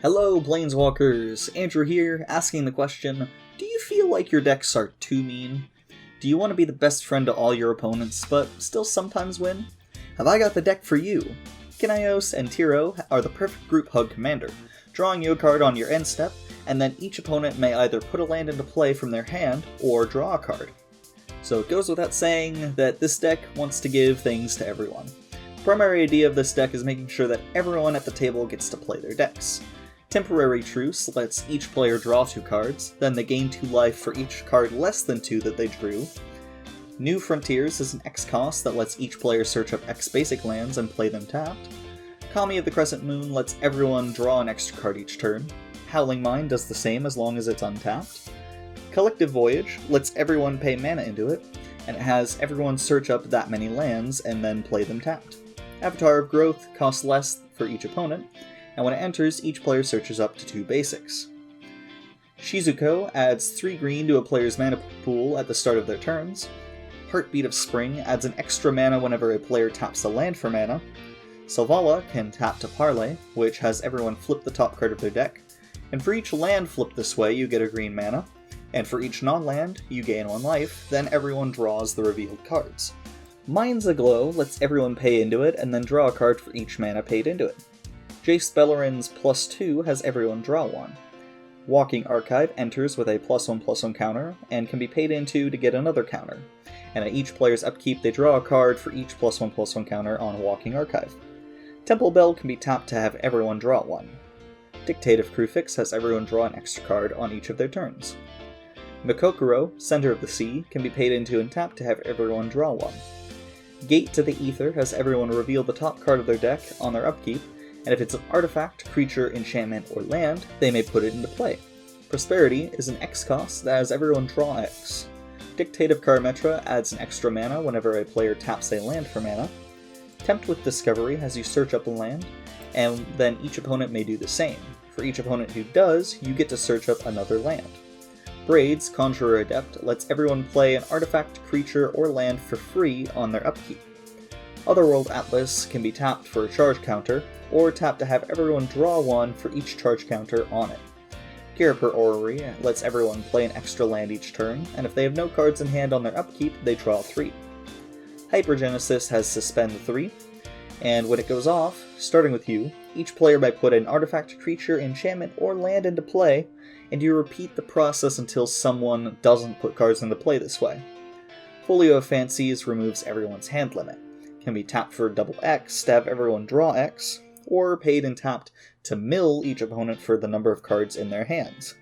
Hello, Planeswalkers! Andrew here, asking the question, do you feel like your decks are too mean? Do you want to be the best friend to all your opponents, but still sometimes win? Have I got the deck for you? Kynaios and Tiro are the perfect group hug commander, drawing you a card on your end step, and then each opponent may either put a land into play from their hand, or draw a card. So it goes without saying that this deck wants to give things to everyone. The primary idea of this deck is making sure that everyone at the table gets to play their decks. Temporary Truce lets each player draw 2 cards, then they gain 2 life for each card less than 2 that they drew. New Frontiers is an X cost that lets each player search up X basic lands and play them tapped. Kami of the Crescent Moon lets everyone draw an extra card each turn. Howling Mine does the same as long as it's untapped. Collective Voyage lets everyone pay mana into it, and it has everyone search up that many lands and then play them tapped. Avatar of Growth costs less for each opponent, and when it enters, each player searches up to 2 basics. Shizuko adds 3 green to a player's mana pool at the start of their turns. Heartbeat of Spring adds an extra mana whenever a player taps a land for mana. Selvala can tap to Parlay, which has everyone flip the top card of their deck, and for each land flipped this way you get a green mana, and for each non-land you gain 1 life, then everyone draws the revealed cards. Mind's Aglow lets everyone pay into it and then draw a card for each mana paid into it. Jace Beleriand's +2 has everyone draw 1. Walking Archive enters with a +1/+1 counter, and can be paid into to get another counter, and at each player's upkeep they draw a card for each +1/+1 counter on Walking Archive. Temple Bell can be tapped to have everyone draw 1. Dictative Crucifix has everyone draw an extra card on each of their turns. Mikokoro, Center of the Sea, can be paid into and tapped to have everyone draw 1. Gate to the Ether has everyone reveal the top card of their deck on their upkeep, and if it's an artifact, creature, enchantment, or land, they may put it into play. Prosperity is an X cost that has everyone draw X. Dictative Karametra adds an extra mana whenever a player taps a land for mana. Tempt with Discovery has you search up a land, and then each opponent may do the same. For each opponent who does, you get to search up another land. Braids, Conjurer Adept, lets everyone play an artifact, creature, or land for free on their upkeep. Otherworld Atlas can be tapped for a charge counter, or tapped to have everyone draw 1 for each charge counter on it. Ghirapur Orrery lets everyone play an extra land each turn, and if they have no cards in hand on their upkeep, they draw 3. Hypergenesis has Suspend 3, and when it goes off, starting with you, each player may put an artifact, creature, enchantment, or land into play, and you repeat the process until someone doesn't put cards into play this way. Folio of Fancies removes everyone's hand limit. Can be tapped for double X to have everyone draw X, or paid and tapped to mill each opponent for the number of cards in their hands.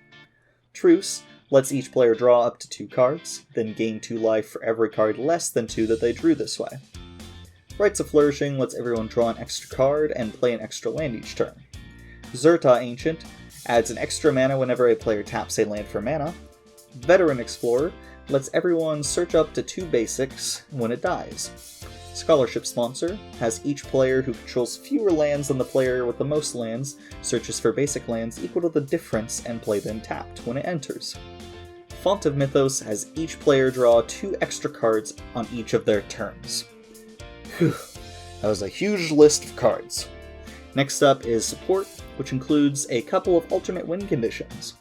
Truce lets each player draw up to 2 cards, then gain 2 life for every card less than 2 that they drew this way. Rites of Flourishing lets everyone draw an extra card and play an extra land each turn. Zerta Ancient adds an extra mana whenever a player taps a land for mana. Veteran Explorer lets everyone search up to 2 basics when it dies. Scholarship Sponsor has each player who controls fewer lands than the player with the most lands searches for basic lands equal to the difference and play them tapped when it enters. Font of Mythos has each player draw 2 extra cards on each of their turns. Whew, that was a huge list of cards. Next up is Support, which includes a couple of alternate win conditions.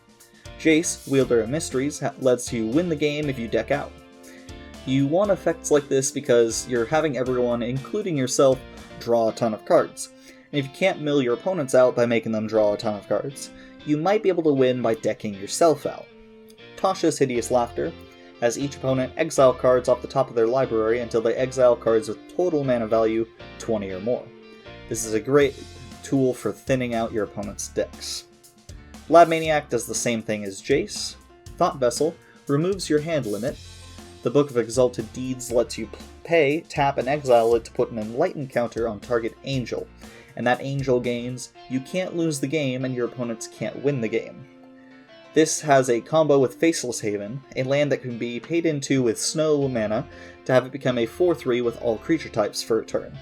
Jace, Wielder of Mysteries, lets you win the game if you deck out. You want effects like this because you're having everyone, including yourself, draw a ton of cards. And if you can't mill your opponents out by making them draw a ton of cards, you might be able to win by decking yourself out. Tasha's Hideous Laughter has each opponent exile cards off the top of their library until they exile cards with total mana value 20 or more. This is a great tool for thinning out your opponent's decks. Lab Maniac does the same thing as Jace. Thought Vessel removes your hand limit. The Book of Exalted Deeds lets you pay, tap, and exile it to put an Enlighten counter on target Angel, and that Angel gains, you can't lose the game and your opponents can't win the game. This has a combo with Faceless Haven, a land that can be paid into with snow mana to have it become a 4/3 with all creature types for a turn.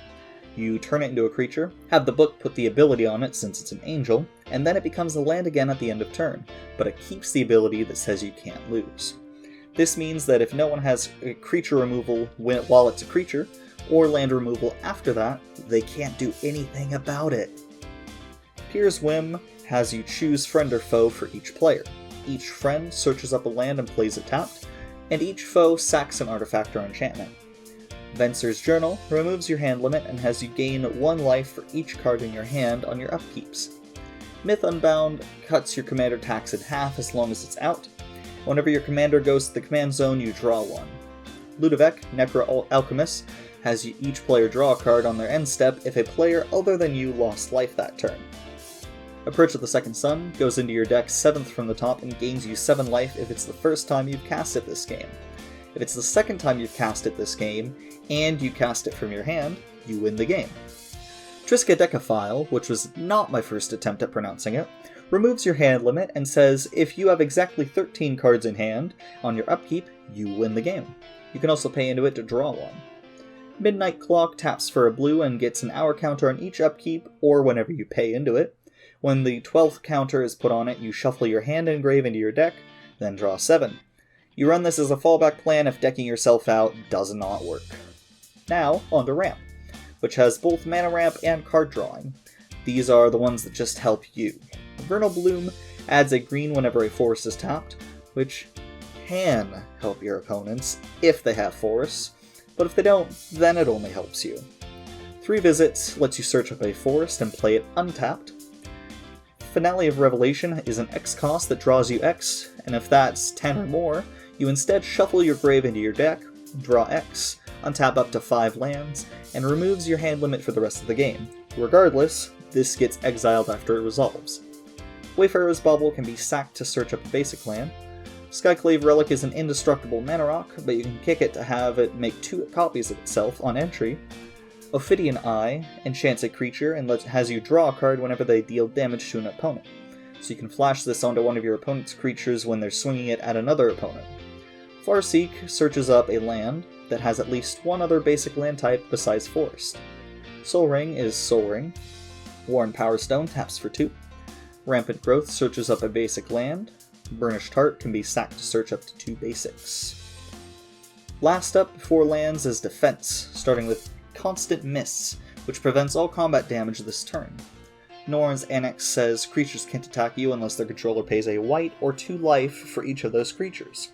You turn it into a creature, have the book put the ability on it since it's an angel, and then it becomes a land again at the end of turn, but it keeps the ability that says you can't lose. This means that if no one has creature removal while it's a creature, or land removal after that, they can't do anything about it. Pier's Whim has you choose friend or foe for each player. Each friend searches up a land and plays it tapped, and each foe sacks an artifact or enchantment. Venser's Journal removes your hand limit and has you gain 1 life for each card in your hand on your upkeeps. Myth Unbound cuts your commander tax in half as long as it's out. Whenever your commander goes to the command zone, you draw 1. Ludovic, Necro Alchemist, has you each player draw a card on their end step if a player other than you lost life that turn. Approach of the Second Sun goes into your deck 7th from the top and gains you 7 life if it's the first time you've cast it this game. If it's the second time you've cast it this game, and you cast it from your hand, you win the game. Triskaidekaphile, which was not my first attempt at pronouncing it, removes your hand limit and says if you have exactly 13 cards in hand on your upkeep, you win the game. You can also pay into it to draw 1. Midnight Clock taps for a blue and gets an hour counter on each upkeep, or whenever you pay into it. When the 12th counter is put on it, you shuffle your hand engrave into your deck, then draw 7. You run this as a fallback plan if decking yourself out does not work. Now, on to Ramp, which has both mana ramp and card drawing. These are the ones that just help you. Vernal Bloom adds a green whenever a forest is tapped, which can help your opponents if they have forests, but if they don't, then it only helps you. 3 Visits lets you search up a forest and play it untapped. Finale of Revelation is an X cost that draws you X, and if that's 10 or more, you instead shuffle your grave into your deck, draw X, untap up to 5 lands, and removes your hand limit for the rest of the game. Regardless, this gets exiled after it resolves. Wayfarer's Bauble can be sacked to search up a basic land. Skyclave Relic is an indestructible mana rock, but you can kick it to have it make 2 copies of itself on entry. Ophidian Eye enchants a creature and has you draw a card whenever they deal damage to an opponent, so you can flash this onto one of your opponent's creatures when they're swinging it at another opponent. Farseek searches up a land that has at least 1 other basic land type besides Forest. Sol Ring is Sol Ring. Worn Power Stone taps for 2. Rampant Growth searches up a basic land. Burnished Heart can be sacked to search up to 2 basics. Last up before lands is Defense, starting with Constant Miss, which prevents all combat damage this turn. Norn's Annex says creatures can't attack you unless their controller pays a white or 2 life for each of those creatures.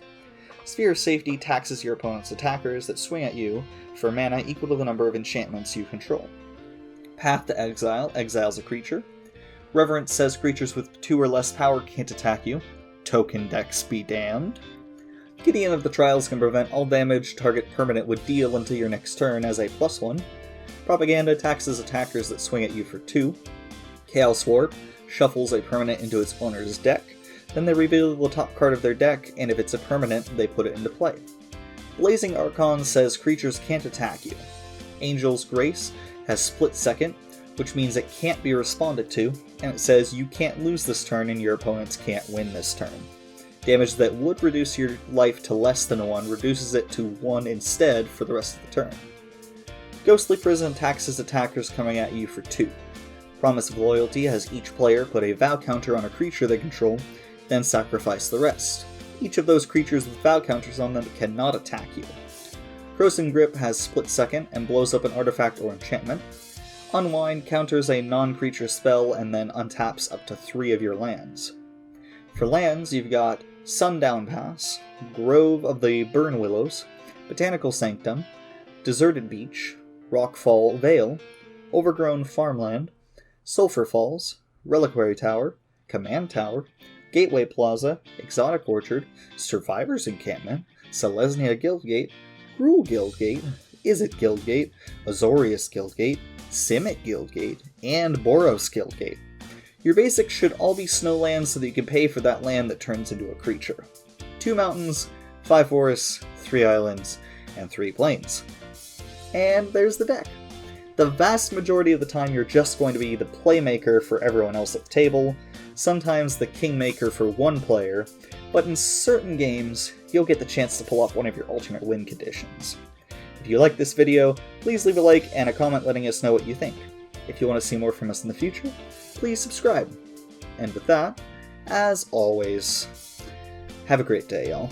Sphere of Safety taxes your opponent's attackers that swing at you for mana equal to the number of enchantments you control. Path to Exile exiles a creature. Reverence says creatures with 2 or less power can't attack you. Token decks be damned. Gideon of the Trials can prevent all damage target permanent would deal until your next turn as a +1. Propaganda taxes attackers that swing at you for 2. Chaos Warp shuffles a permanent into its owner's deck, then they reveal the top card of their deck, and if it's a permanent, they put it into play. Blazing Archon says creatures can't attack you. Angel's Grace has Split Second, which means it can't be responded to, and it says you can't lose this turn and your opponents can't win this turn. Damage that would reduce your life to less than 1 reduces it to 1 instead for the rest of the turn. Ghostly Prison taxes attackers coming at you for 2. Promise of Loyalty has each player put a vow counter on a creature they control, then sacrifice the rest. Each of those creatures with vow counters on them cannot attack you. Croson Grip has Split Second and blows up an artifact or enchantment. Unwind counters a non-creature spell and then untaps up to 3 of your lands. For lands, you've got Sundown Pass, Grove of the Burn Willows, Botanical Sanctum, Deserted Beach, Rockfall Vale, Overgrown Farmland, Sulphur Falls, Reliquary Tower, Command Tower, Gateway Plaza, Exotic Orchard, Survivor's Encampment, Selesnya Guildgate, Gruul Guildgate, Izzet Guildgate, Azorius Guildgate, Simic Guildgate, and Boros Guildgate. Your basics should all be snowlands so that you can pay for that land that turns into a creature. 2 mountains, 5 forests, 3 islands, and 3 plains. And there's the deck. The vast majority of the time you're just going to be the playmaker for everyone else at the table, sometimes the kingmaker for one player, but in certain games, you'll get the chance to pull off one of your alternate win conditions. If you like this video, please leave a like and a comment letting us know what you think. If you want to see more from us in the future, please subscribe. And with that, as always, have a great day, y'all.